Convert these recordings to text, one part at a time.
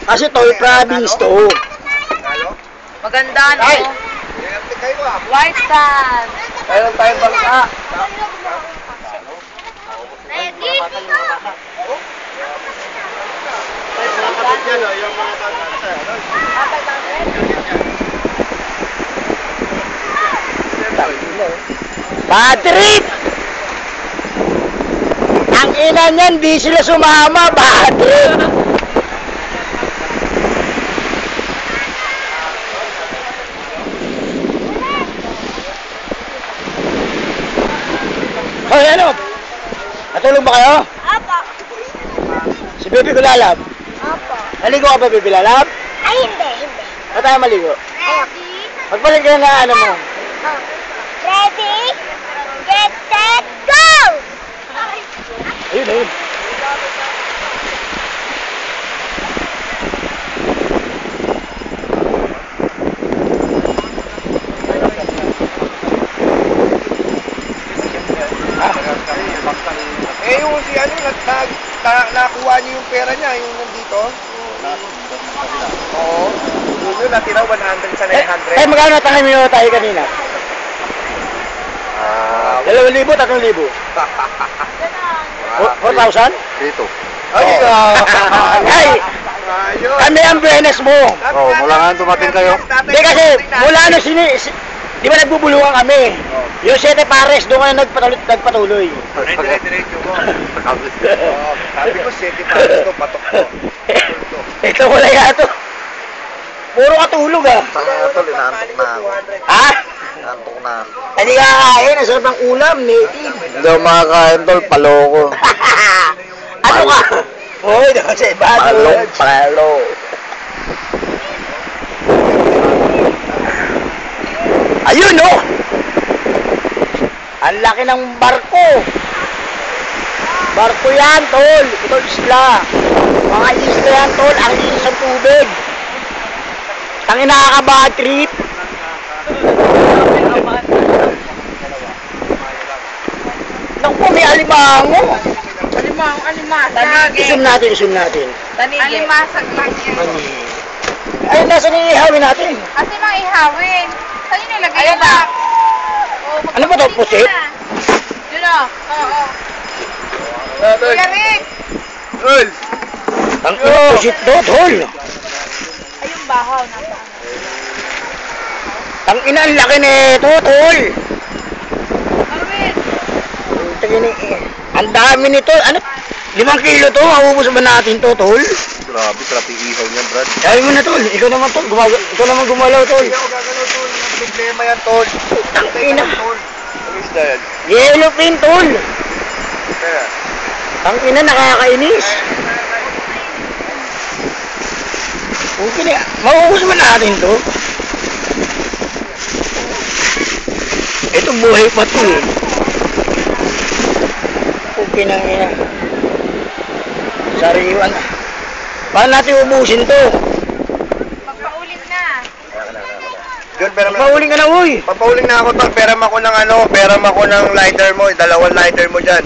Kasi toy province to. Maganda, no? White sand. Mayroon tayong bangka. Ready? Bad trip! Ang ina niyan, di sila sumama. Bad trip! Hoy, ano? Natulog ba kayo? Apo. Si Bibi Kulalab? Apo. Maligo ka ba, Bibi Lalab? Ay, hindi. Ba't tayo maligo? Ready? Magpalit ka na ano mo. Oh. Ready? Get set, go! Ayun, ayun. Eh yung si ano, nakuha niyo yung pera niya, yung nandito? Oo. Yun natira 100 sa 900. Eh, magkano natangay mo tayo kanina? 2,000, 3,000? 4,000? Dito. Ay, ay! Ayun. Kami ang benes mo! Oh, mula nga dumating kayo. Hindi kasi, mula ano di ba nagbubulungan kami? Yung 7 pares, doon ka na nagpatuloy. Diretso mo. Sabi ko, 7 pares to, patok to. Ito wala yato. Puro katulog ah. Tol, inaantok na ako. Ha? Inaantok na. Hindi ka kakain, ang sarap ng ulam, native. Hindi ako makakain, tol, paloko. Ano ka? Hoy, doon sa iba. Palo. Ayun oh! Ang laki ng barko. Barko yan, tol. Ito isla. Mga isla yan, tol. Ang linis ng tubig. Tangin nakaka-bad trip. Naku, may alimango. Tanigin. Isum natin. Tanigin. Alimasag lang yan. Ay, nasa ihawin natin. Kasi mga ihawin. Saan yun nilagay? Ayun na. Ano ba ito, pusit? Yun o. Oo. Kuya Rick. Tol. Ang pusit to, tol. Ayun bahaw. Nasa ano. Ang ina, ang laki nito, tol. Arwin. Ang dami nito. Ano? 5 kilo to. Maubos ba natin to, tol? Grabe, sarap yung ihaw niyan, Brad. Sabi mo na, tol. Ikaw naman, tol. Ikaw naman gumalaw, tol. Hindi ako gagalaw, tol. Ang problema yan, tol. Ang ina. Tol. Ang isda yan. Yellowfin, tol. Kaya. Ang ina, nakakainis. Okay na. Maubos ba natin to? Ito buhay pa to eh. Okay na ina. Sariwan. Paano natin ubusin to? Magpaulit na. Yun, pero Pauling ka na, uy. papauling na ako, tol. Peram ako ng ano, peram ako ng lighter mo. 2 lighter mo dyan.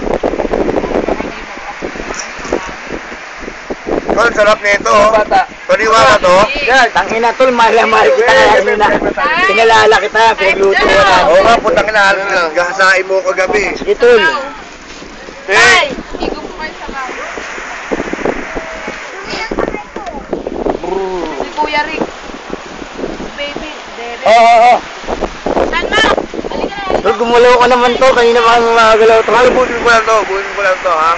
Tol, sarap nito. Pariwa ka to. Yan, tangina tol, mahal kita kanina. Pinalala kita, pinagluto ko na. Oo nga, putang ina. Gahasain mo kagabi. Sige tol. Ay! Igo po kayo sa bago. Si Kuya Rick. Baby. Dere. Oo. Saan ma? Halika na. Tol, gumalaw ka naman to, kanina pa kami magagalaw to. Tol, bunin ko lang to. Bunin ko lang to, ha?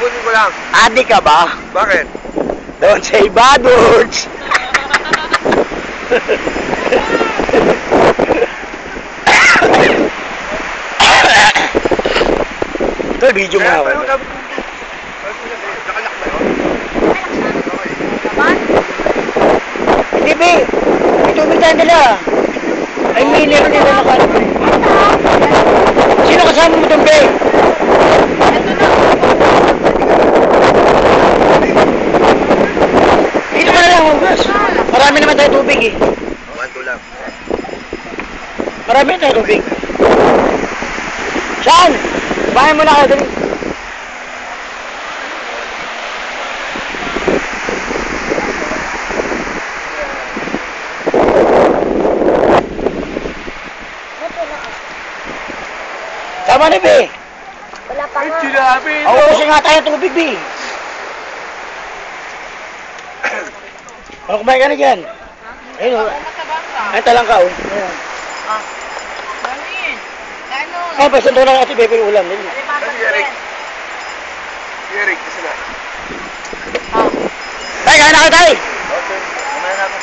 Bunin ko lang. Adi ka ba? Bakit? Don't say bad words. Tol, video mo ako. Nakalak ba yun? Hindi, be. May tubig tayo nila. Ay, may meron nila nakalap. Sino kasama mo doon, be? Dito ka na lang, Hugas. Marami naman tayo tubig eh. Wanto lang. Marami tayo tubig. Saan? Bahay mo na kayo, dali. Sama ni Be. Wala pa nga. Sinabi Ako kasi nga tayo ng tubig, Be. Ano kumain ka na dyan? Ayun, oh. Ay, talang ka, oh. Ayun. Manin. Ano? Ay, pasunto na natin, Bebe, yung ulam. Dali. Ay, Eric. Eric, kasi na. Tay, kain na kayo, tay! Okay, kumain na ako.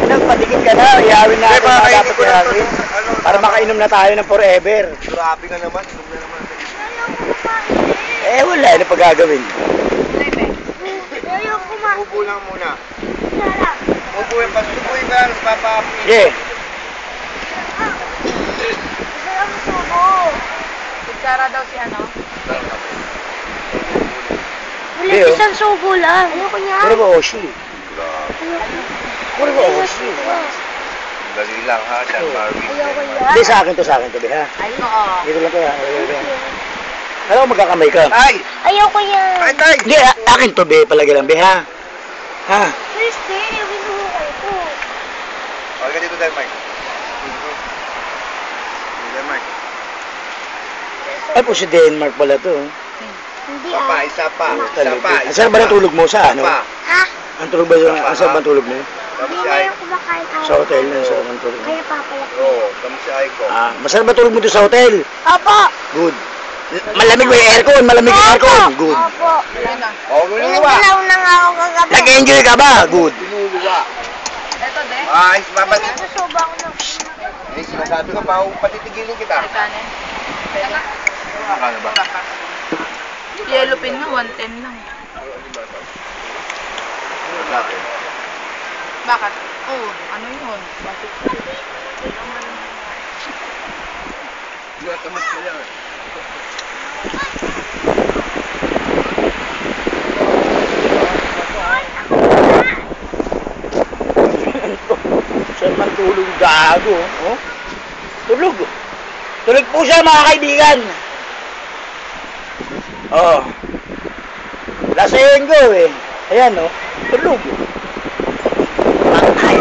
Nagpatigil ka na, iyawin na Hindi, natin mga makakainin dapat ko lang to. iyawin. Ano, Para makainom na tayo ng forever. Grabe ka naman. Inom na naman. Eh, wala. Ano pa gagawin? Ayaw kumain. Upo lang muna. Sara. Upuin pa. Upuin ka. Tapos papapi. Sige. Gusto lang subo. Kutsara daw si ano? Wala Leo. isang subo lang. Ayoko niya. Puro ba Oshi? Puro ba Oshi? Dali lang ha. San Marvin. Ayoko niya. Hindi, sa akin to, Be, ha? Ayun oo. Dito lang to, ha? Alam mo, magkakamay ka. Tay! Ayoko niya. Tay, tay! Hindi, akin to, Be, palagi lang, Be, ha? Ha? Christy, binuhukay ko. Okay ka dito tayo, Mike. Dito tayo, Mike. Ay, po si Denmark pala to. Hindi Isa pa, ah. isa pa. Isa Talaga. pa. Saan ba natulog mo? Sa ano? Pa. Ha? Ang tulog ba yun? Saan ba ang tulog mo? Tapos Hindi si na Ay. yung kumakain ako. Sa hotel na, sa ang tulog mo. Kaya papalak. Oo, tapos si Ay ko. Ah, masarap ba tulog mo to sa hotel? Opo. Good. Malamig ba yung aircon? Malamig yung aircon? Good. Opo. Ayun na. Oo, luluwa. Nagdalaw na nga ako kagabi. Nag-enjoy ka ba? Good. Luluwa. Ito de. Ay, mapalit. Nagsusuba ako ng... Eh, sinasabi ko pa, patitigilin kita. Kanin. Akala ba? Yellow pin nga, 110 lang. Bakit? Bakit? Oo, ano yun? Tamat ka yan. Saan man tulog gago? Oh? Tulog. Tulog po siya mga kaibigan. Oh. Lasayin ko eh. Ayan oh. Tulog. Patay.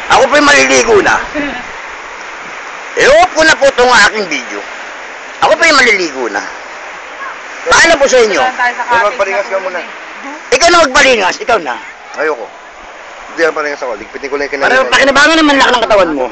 Ako po'y maliligo na. I-off ko na po itong aking video. Ako po'y maliligo na. Paano po sa inyo? Saan tayo sa Pero cottage magpalingas ka na muna. eh. Ikaw na magpalingas, ikaw na. Ayoko. Hindi yan pa rin ako. Ligpitin ko lang yung Para kinalina. pakinabangan naman laki ng katawan mo.